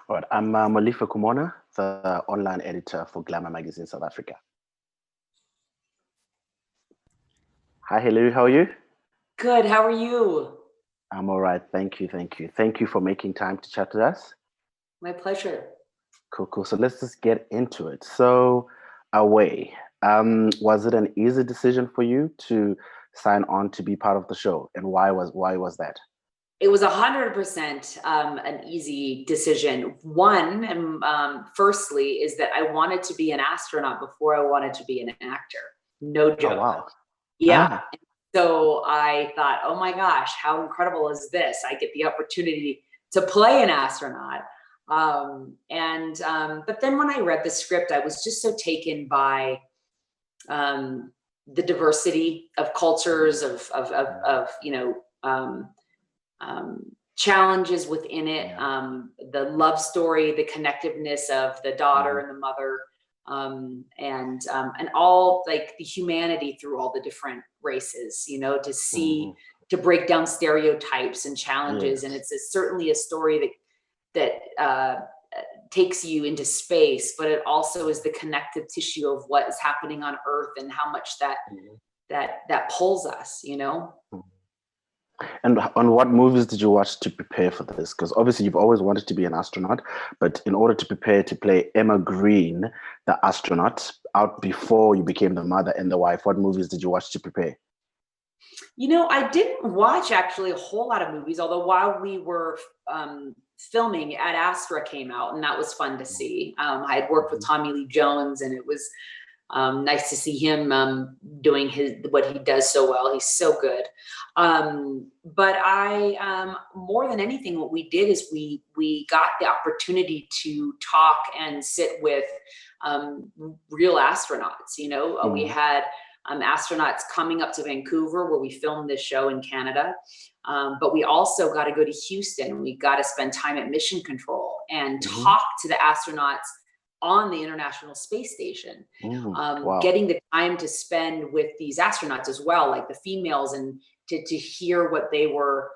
All right, I'm Molife Kumona, the online editor for Glamour magazine South Africa. Hi, Hilary, how are you? Good. How are you? I'm all right, thank you, thank you. Thank you for making time to chat with us. My pleasure. Cool, cool. So let's just get into it. So, Away, was it an easy decision for you to sign on to be part of the show, and why was that? It was 100% an easy decision. One, and firstly, is that I wanted to be an astronaut before I wanted to be an actor. No Oh joke. wow. Yeah. Ah. So I thought, oh my gosh, how incredible is this? I get the opportunity to play an astronaut. But then when I read the script, I was just so taken by the diversity of cultures, challenges within it, the love story, the connectiveness of the daughter and the mother, and all like the humanity through all the different races, to see, to break down stereotypes and challenges. And Yes. it's certainly a story that takes you into space, but it also is the connective tissue of what is happening on Earth and how much that pulls us. And on what movies did you watch to prepare for this? Because obviously you've always wanted to be an astronaut, but in order to prepare to play Emma Green, the astronaut, out before you became the mother and the wife, what movies did you watch to prepare? I didn't watch actually a whole lot of movies, although while we were filming, Ad Astra came out, and that was fun to see. I had worked with Tommy Lee Jones, and it was nice to see him doing what he does so well. He's so good. But I, more than anything, what we did is we got the opportunity to talk and sit with real astronauts. We had astronauts coming up to Vancouver, where we filmed this show in Canada. But we also got to go to Houston. We got to spend time at Mission Control and talk to the astronauts on the International Space Station, Wow. getting the time to spend with these astronauts as well, like the females, and to hear what they were,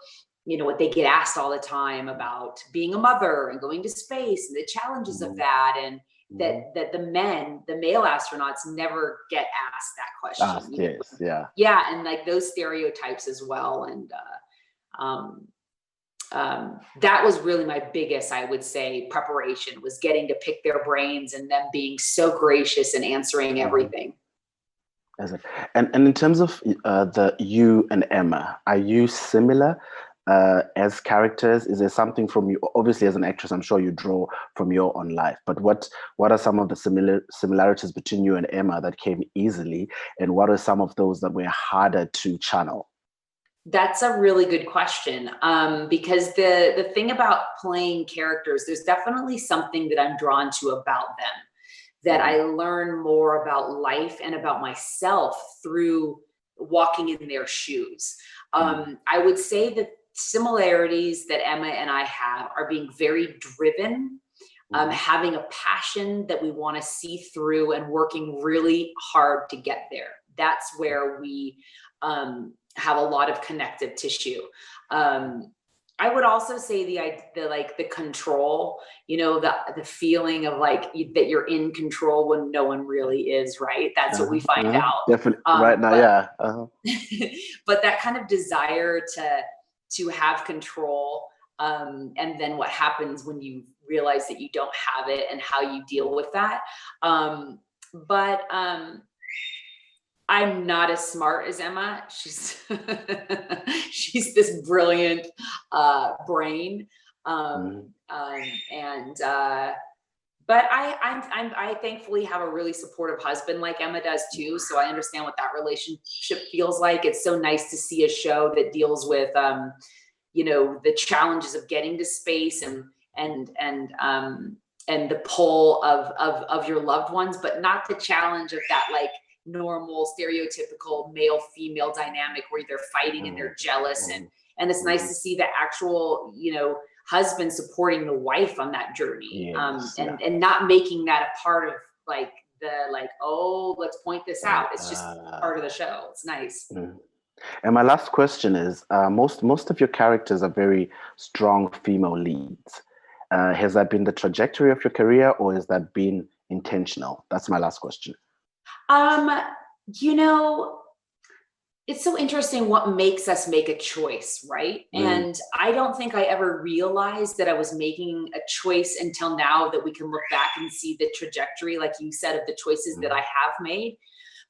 what they get asked all the time about being a mother and going to space and the challenges of that. And that the male astronauts never get asked that question. Yes, yeah. Yeah, and like those stereotypes as well. And that was really my biggest, I would say, preparation, was getting to pick their brains and them being so gracious and answering everything. And in terms of the you and Emma, are you similar as characters? Is there something from you? Obviously, as an actress, I'm sure you draw from your own life. But what are some of the similarities between you and Emma that came easily, and what are some of those that were harder to channel? That's a really good question, because the thing about playing characters, there's definitely something that I'm drawn to about them, that I learn more about life and about myself through walking in their shoes. I would say that similarities that Emma and I have are being very driven, having a passion that we want to see through, and working really hard to get there. That's where we have a lot of connective tissue. I would also say the control, the feeling of that you're in control when no one really is, right? That's what we find out. Definitely right now, yeah. But that kind of desire to have control, and then what happens when you realize that you don't have it, and how you deal with that. But I'm not as smart as Emma. She's she's this brilliant brain, but I thankfully have a really supportive husband, like Emma does too. So I understand what that relationship feels like. It's so nice to see a show that deals with the challenges of getting to space, and the pull of your loved ones, but not the challenge of that normal stereotypical male female dynamic where they're fighting and they're jealous, and it's nice to see the actual husband supporting the wife on that journey. And not making that a part of oh, let's point this out. It's just part of the show. It's nice. And my last question is, most of your characters are very strong female leads. Has that been the trajectory of your career, or has that been intentional? That's my last question. You know, it's so interesting what makes us make a choice, right? And I don't think I ever realized that I was making a choice until now, that we can look back and see the trajectory, like you said, of the choices that I have made.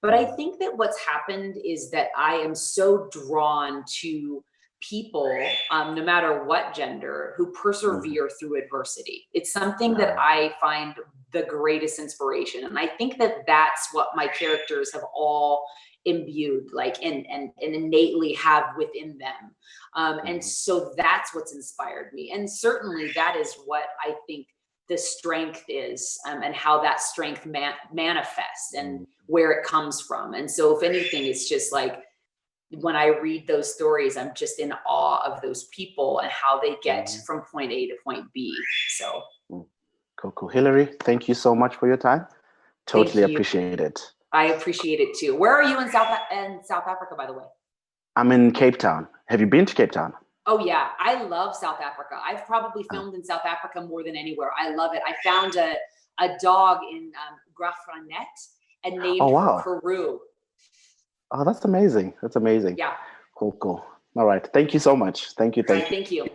But I think that what's happened is that I am so drawn to people, no matter what gender, who persevere through adversity. It's something that I find the greatest inspiration. And I think that that's what my characters have all imbued, like, and innately have within them. And so that's what's inspired me. And certainly that is what I think the strength is, and how that strength manifests and where it comes from. And so if anything, it's just like, when I read those stories, I'm just in awe of those people and how they get from point A to point B. So cool. Hilary, thank you so much for your time. Totally appreciate it. I appreciate it too. Where are you in South Africa, by the way? I'm in Cape Town. Have you been to Cape Town? Oh yeah, I love South Africa. I've probably filmed in South Africa more than anywhere. I love it. I found a dog in Grafranet and named her Karoo. Oh, that's amazing. That's amazing. Yeah. Cool. All right. Thank you so much. Thank you. Thank you.